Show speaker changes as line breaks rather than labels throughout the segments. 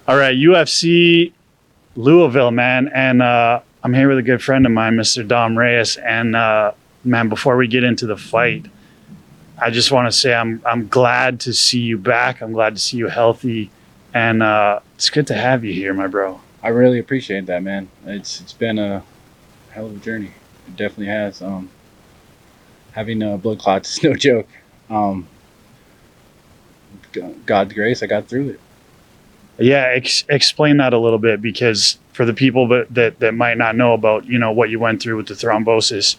All right, UFC Louisville, man. And I'm here with a good friend of mine, Mr. Dom Reyes. And man, before we get into the fight, I just want to say I'm glad to see you back. I'm glad to see you healthy. And it's good to have you here, my bro.
I really appreciate that, man. It's been a hell of a journey. It definitely has. Having blood clots is no joke. God's grace, I got through it.
Yeah, explain that a little bit, because for the people that might not know about, what you went through with the thrombosis,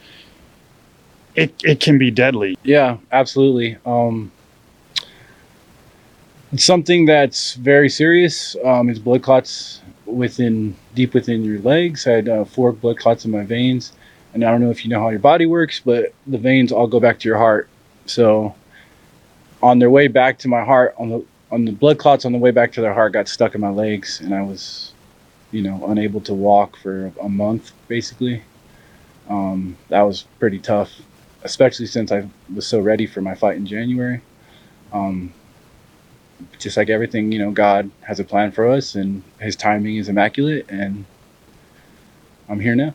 it can be deadly.
Yeah, absolutely. It's something that's very serious. It's blood clots deep within your legs. I had 4 blood clots in my veins, and I don't know if you know how your body works, but the veins all go back to your heart. So on their way back to my heart, on the blood clots on the way back to their heart got stuck in my legs, and I was, unable to walk for a month, basically. That was pretty tough, especially since I was so ready for my fight in January. Just like everything, God has a plan for us, and his timing is immaculate, and I'm here now.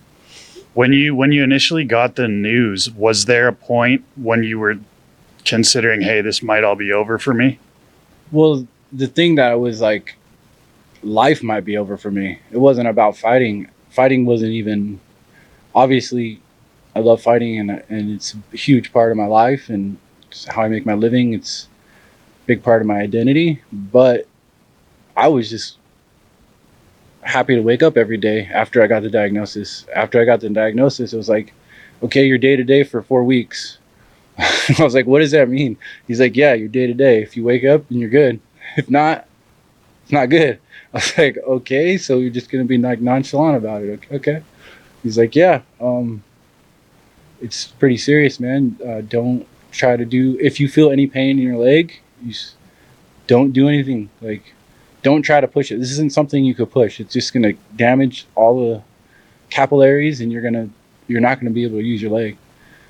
When you initially got the news, was there a point when you were considering, hey, this might all be over for me?
Well, the thing that was like, life might be over for me. It wasn't about fighting. Fighting wasn't even, obviously, I love fighting, and it's a huge part of my life, and it's how I make my living. It's a big part of my identity. But I was just happy to wake up every day after I got the diagnosis. After I got the diagnosis, it was like, okay, you're day to day for 4 weeks. I was like, what does that mean? He's like, yeah, you're day to day. If you wake up, and you're good. If not, it's not good. I was like, okay, so you're just gonna be like nonchalant about it. Okay. He's like, yeah, it's pretty serious, man. Don't try to do, if you feel any pain in your leg, don't do anything. Like, don't try to push it. This isn't something you could push. It's just gonna damage all the capillaries, and you're not gonna be able to use your leg.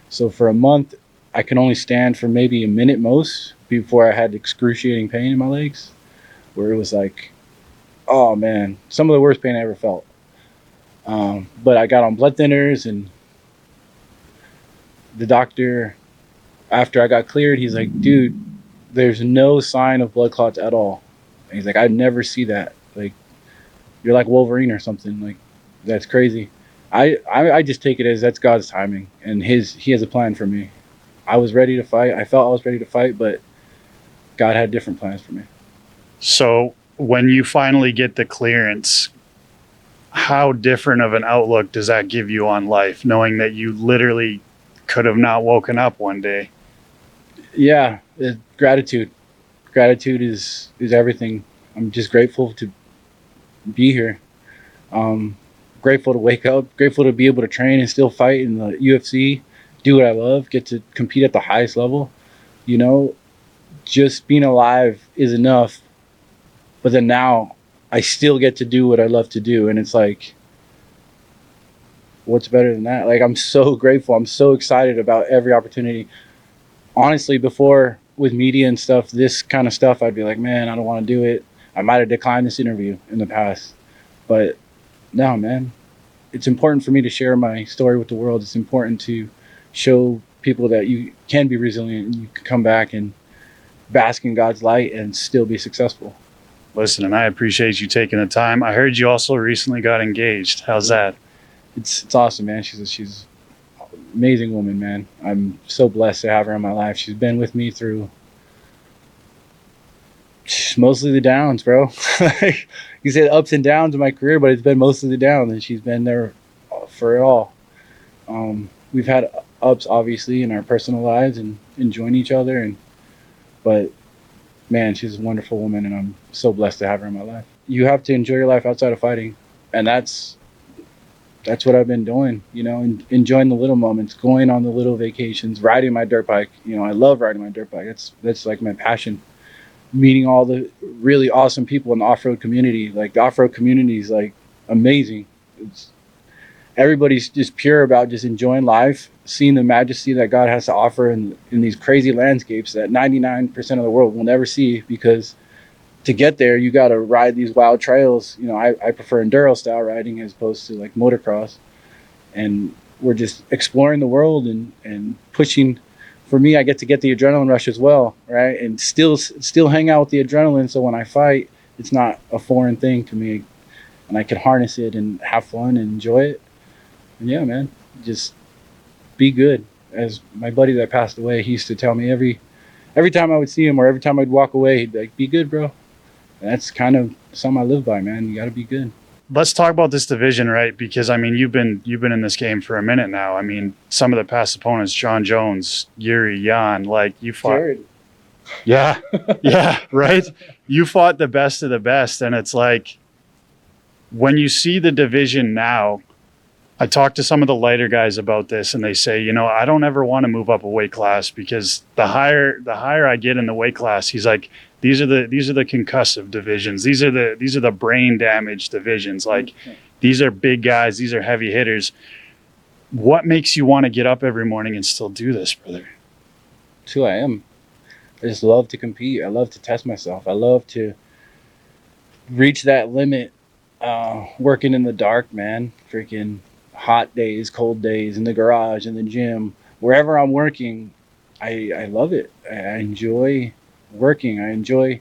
So for a month, I could only stand for maybe a minute most before I had excruciating pain in my legs, where it was like, oh man, some of the worst pain I ever felt. But I got on blood thinners, and the doctor, after I got cleared, he's like, dude, there's no sign of blood clots at all. And he's like, I never see that. Like, you're like Wolverine or something. Like, that's crazy. I just take it as that's God's timing, and he has a plan for me. I was ready to fight. I felt I was ready to fight, but God had different plans for me.
So when you finally get the clearance, how different of an outlook does that give you on life, knowing that you literally could have not woken up one day?
Yeah, gratitude. Gratitude is everything. I'm just grateful to be here. Grateful to wake up. Grateful to be able to train and still fight in the UFC. Do what I love. Get to compete at the highest level. Just being alive is enough. But then now I still get to do what I love to do, and it's like, what's better than that? Like, I'm so grateful. I'm so excited about every opportunity. Honestly, before, with media and stuff, this kind of stuff, I'd be like, man, I don't want to do it. I might have declined this interview in the past. But no, man, it's important for me to share my story with the world. It's important to show people that you can be resilient, and you can come back and bask in God's light and still be successful.
Listen, and I appreciate you taking the time. I heard you also recently got engaged. How's that?
It's awesome, man. She's an amazing woman, man. I'm so blessed to have her in my life. She's been with me through mostly the downs, bro. You said ups and downs in my career, but it's been mostly the downs, and she's been there for it all. We've had ups, obviously, in our personal lives and enjoying each other, but man, she's a wonderful woman, and I'm so blessed to have her in my life. You have to enjoy your life outside of fighting, and that's what I've been doing, enjoying the little moments, going on the little vacations, riding my dirt bike. I love riding my dirt bike. That's like my passion. Meeting all the really awesome people in the off-road community. Like, the off-road community is like amazing. Everybody's just pure about just enjoying life, seeing the majesty that God has to offer in these crazy landscapes that 99% of the world will never see, because to get there, you got to ride these wild trails. You know, I prefer enduro style riding as opposed to like motocross. And we're just exploring the world and pushing. For me, I get the adrenaline rush as well, right? And still hang out with the adrenaline. So when I fight, it's not a foreign thing to me, and I can harness it and have fun and enjoy it. And yeah, man, just be good. As my buddy that passed away, he used to tell me every time I would see him or every time I'd walk away, he'd be like, "Be good, bro." And that's kind of something I live by, man. You got to be good.
Let's talk about this division, right? Because I mean, you've been in this game for a minute now. I mean, some of the past opponents, John Jones, Yuri, Jan, like you fought.
Jared.
Yeah, yeah, right. You fought the best of the best, and it's like when you see the division now. I talked to some of the lighter guys about this, and they say, you know, I don't ever want to move up a weight class because the higher I get in the weight class, he's like, these are the concussive divisions. These are the brain damage divisions. Like, these are big guys. These are heavy hitters. What makes you want to get up every morning and still do this, brother?
It's who I am. I just love to compete. I love to test myself. I love to reach that limit. Working in the dark, man. Freaking hot days, cold days, in the garage, in the gym, wherever I'm working, I love it. I enjoy working. I enjoy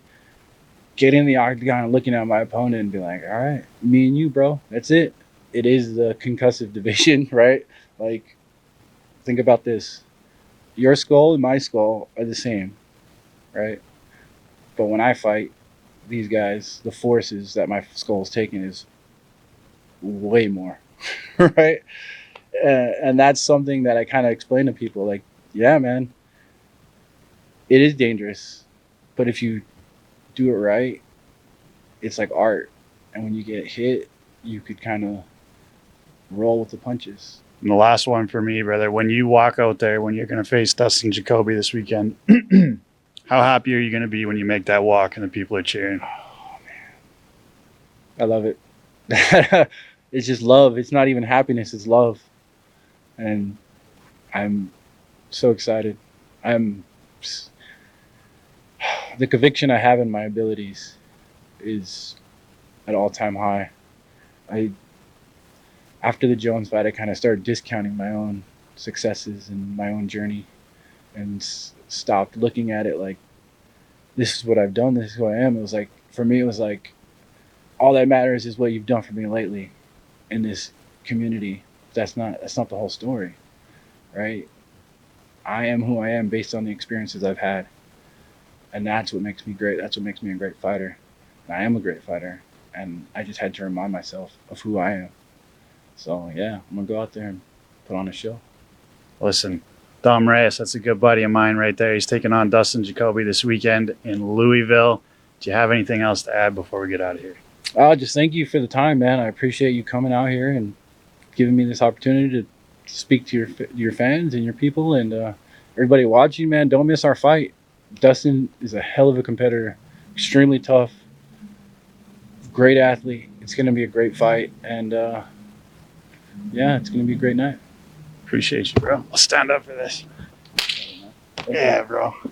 getting in the octagon and looking at my opponent and be like, all right, me and you, bro, that's it. It is the concussive division, right? Like, think about this. Your skull and my skull are the same, right? But when I fight these guys, the forces that my skull's taking is way more. Right? And that's something that I kind of explain to people, like, yeah, man, it is dangerous, but if you do it right, it's like art. And when you get hit, you could kind of roll with the punches.
And the last one for me, brother, when you walk out there, when you're going to face Dustin Jacoby this weekend, how happy are you going to be when you make that walk and the people are cheering?
Oh, man. I love it. It's just love. It's not even happiness. It's love. And I'm so excited. The conviction I have in my abilities is at all-time high. After the Jones fight, I kind of started discounting my own successes and my own journey and stopped looking at it like, this is what I've done, this is who I am. It was like, for me, it was like, all that matters is what you've done for me lately in this community. That's not the whole story, right? I am who I am based on the experiences I've had. And that's what makes me great. That's what makes me a great fighter. And I am a great fighter. And I just had to remind myself of who I am. So, yeah, I'm going to go out there and put on a show.
Listen, Dom Reyes, that's a good buddy of mine right there. He's taking on Dustin Jacoby this weekend in Louisville. Do you have anything else to add before we get out of here?
Just thank you for the time, man. I appreciate you coming out here and giving me this opportunity to speak to your fans and your people and everybody watching, man. Don't miss our fight. Dustin is a hell of a competitor, extremely tough, great athlete. It's going to be a great fight, and yeah, it's going to be a great night.
Appreciate you, bro. I'll stand up for this. Yeah, bro.